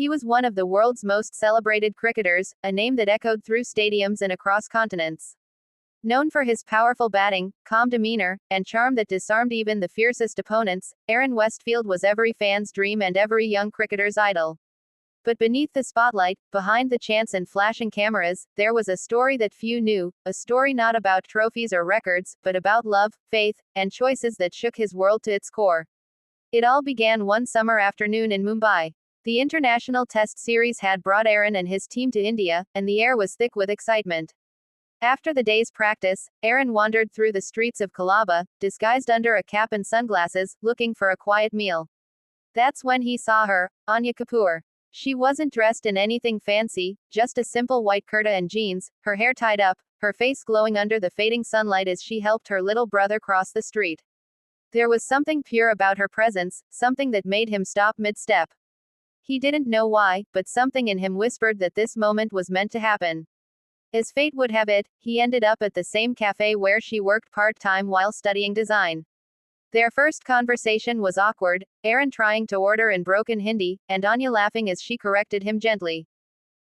He was one of the world's most celebrated cricketers, a name that echoed through stadiums and across continents. Known for his powerful batting, calm demeanor, and charm that disarmed even the fiercest opponents, Aaron Westfield was every fan's dream and every young cricketer's idol. But beneath the spotlight, behind the chants and flashing cameras, there was a story that few knew, a story not about trophies or records, but about love, faith, and choices that shook his world to its core. It all began one summer afternoon in Mumbai. The international test series had brought Aaron and his team to India, and the air was thick with excitement. After the day's practice, Aaron wandered through the streets of Colaba, disguised under a cap and sunglasses, looking for a quiet meal. That's when he saw her, Anya Kapoor. She wasn't dressed in anything fancy, just a simple white kurta and jeans, her hair tied up, her face glowing under the fading sunlight as she helped her little brother cross the street. There was something pure about her presence, something that made him stop mid-step. He didn't know why, but something in him whispered that this moment was meant to happen. As fate would have it, he ended up at the same cafe where she worked part-time while studying design. Their first conversation was awkward, Aaron trying to order in broken Hindi, and Anya laughing as she corrected him gently.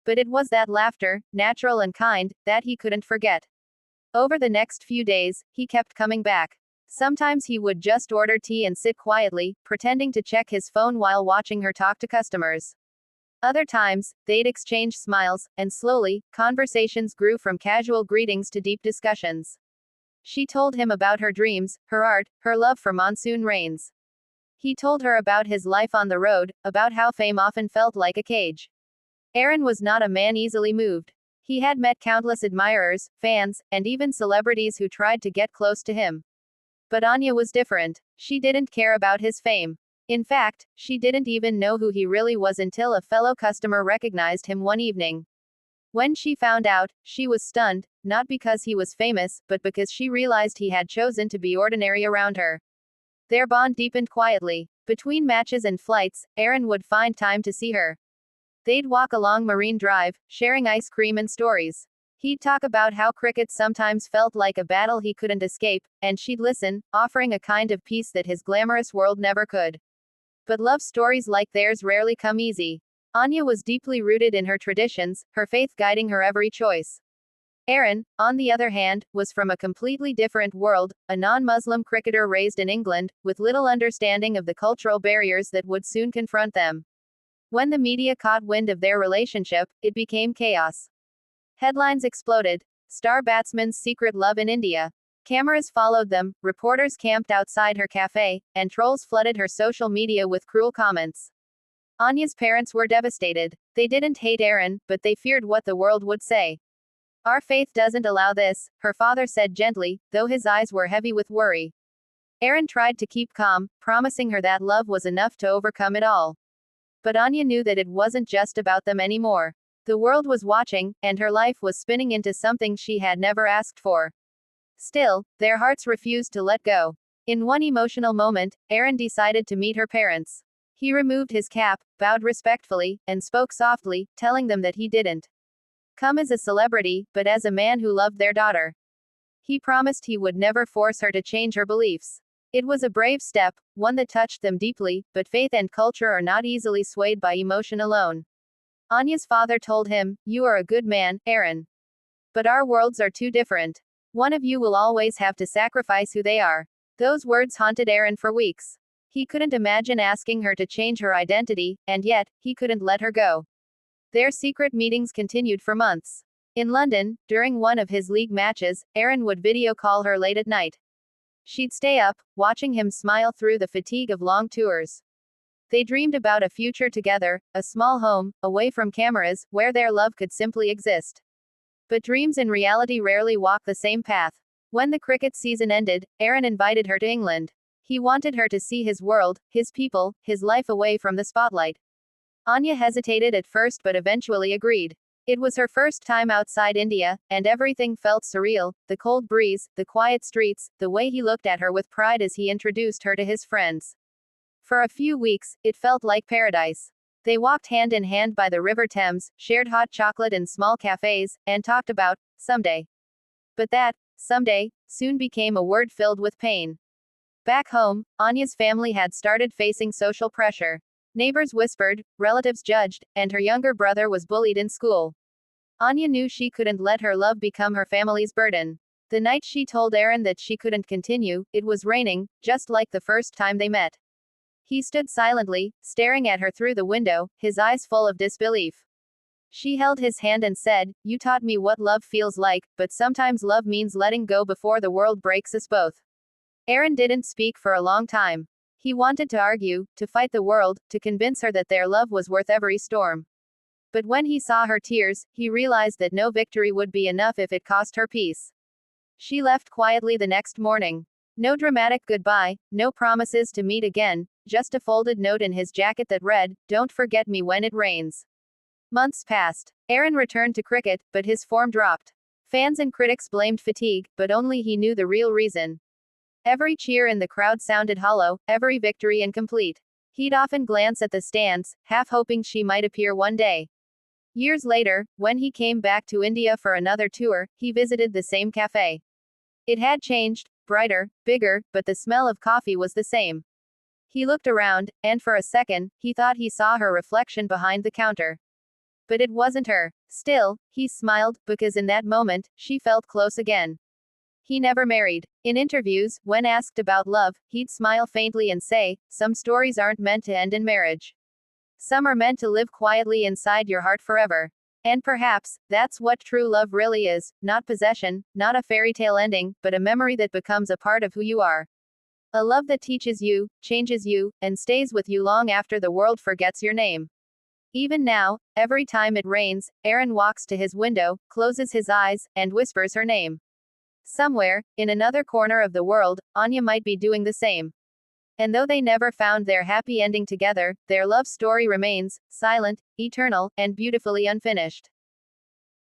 But it was that laughter, natural and kind, that he couldn't forget. Over the next few days, he kept coming back. Sometimes he would just order tea and sit quietly, pretending to check his phone while watching her talk to customers. Other times, they'd exchange smiles, and slowly, conversations grew from casual greetings to deep discussions. She told him about her dreams, her art, her love for monsoon rains. He told her about his life on the road, about how fame often felt like a cage. Aaron was not a man easily moved. He had met countless admirers, fans, and even celebrities who tried to get close to him. But Anya was different. She didn't care about his fame. In fact, she didn't even know who he really was until a fellow customer recognized him one evening. When she found out, she was stunned, not because he was famous, but because she realized he had chosen to be ordinary around her. Their bond deepened quietly. Between matches and flights, Aaron would find time to see her. They'd walk along Marine Drive, sharing ice cream and stories. He'd talk about how cricket sometimes felt like a battle he couldn't escape, and she'd listen, offering a kind of peace that his glamorous world never could. But love stories like theirs rarely come easy. Anya was deeply rooted in her traditions, her faith guiding her every choice. Aaron, on the other hand, was from a completely different world, a non-Muslim cricketer raised in England, with little understanding of the cultural barriers that would soon confront them. When the media caught wind of their relationship, it became chaos. Headlines exploded. Star batsman's secret love in India. Cameras followed them, reporters camped outside her cafe, and trolls flooded her social media with cruel comments. Anya's parents were devastated. They didn't hate Aaron, but they feared what the world would say. Our faith doesn't allow this, her father said gently, though his eyes were heavy with worry. Aaron tried to keep calm, promising her that love was enough to overcome it all. But Anya knew that it wasn't just about them anymore. The world was watching, and her life was spinning into something she had never asked for. Still, their hearts refused to let go. In one emotional moment, Aaron decided to meet her parents. He removed his cap, bowed respectfully, and spoke softly, telling them that he didn't come as a celebrity, but as a man who loved their daughter. He promised he would never force her to change her beliefs. It was a brave step, one that touched them deeply, but faith and culture are not easily swayed by emotion alone. Anya's father told him, "You are a good man, Aaron. But our worlds are too different. One of you will always have to sacrifice who they are." Those words haunted Aaron for weeks. He couldn't imagine asking her to change her identity, and yet, he couldn't let her go. Their secret meetings continued for months. In London, during one of his league matches, Aaron would video call her late at night. She'd stay up, watching him smile through the fatigue of long tours. They dreamed about a future together, a small home, away from cameras, where their love could simply exist. But dreams and reality rarely walk the same path. When the cricket season ended, Aaron invited her to England. He wanted her to see his world, his people, his life away from the spotlight. Anya hesitated at first but eventually agreed. It was her first time outside India, and everything felt surreal, the cold breeze, the quiet streets, the way he looked at her with pride as he introduced her to his friends. For a few weeks, it felt like paradise. They walked hand in hand by the River Thames, shared hot chocolate in small cafes, and talked about someday. But that someday soon became a word filled with pain. Back home, Anya's family had started facing social pressure. Neighbors whispered, relatives judged, and her younger brother was bullied in school. Anya knew she couldn't let her love become her family's burden. The night she told Aaron that she couldn't continue, it was raining, just like the first time they met. He stood silently, staring at her through the window, his eyes full of disbelief. She held his hand and said, "You taught me what love feels like, but sometimes love means letting go before the world breaks us both." Aaron didn't speak for a long time. He wanted to argue, to fight the world, to convince her that their love was worth every storm. But when he saw her tears, he realized that no victory would be enough if it cost her peace. She left quietly the next morning. No dramatic goodbye, no promises to meet again, just a folded note in his jacket that read, "Don't forget me when it rains." Months passed. Aaron returned to cricket, but his form dropped. Fans and critics blamed fatigue, but only he knew the real reason. Every cheer in the crowd sounded hollow, every victory incomplete. He'd often glance at the stands, half hoping she might appear one day. Years later, when he came back to India for another tour, he visited the same cafe. It had changed, brighter, bigger, but the smell of coffee was the same. He looked around, and for a second, he thought he saw her reflection behind the counter. But it wasn't her. Still, he smiled, because in that moment, she felt close again. He never married. In interviews, when asked about love, he'd smile faintly and say, "Some stories aren't meant to end in marriage. Some are meant to live quietly inside your heart forever." And perhaps, that's what true love really is, not possession, not a fairy tale ending, but a memory that becomes a part of who you are. A love that teaches you, changes you, and stays with you long after the world forgets your name. Even now, every time it rains, Aaron walks to his window, closes his eyes, and whispers her name. Somewhere, in another corner of the world, Anya might be doing the same. And though they never found their happy ending together, their love story remains, silent, eternal, and beautifully unfinished.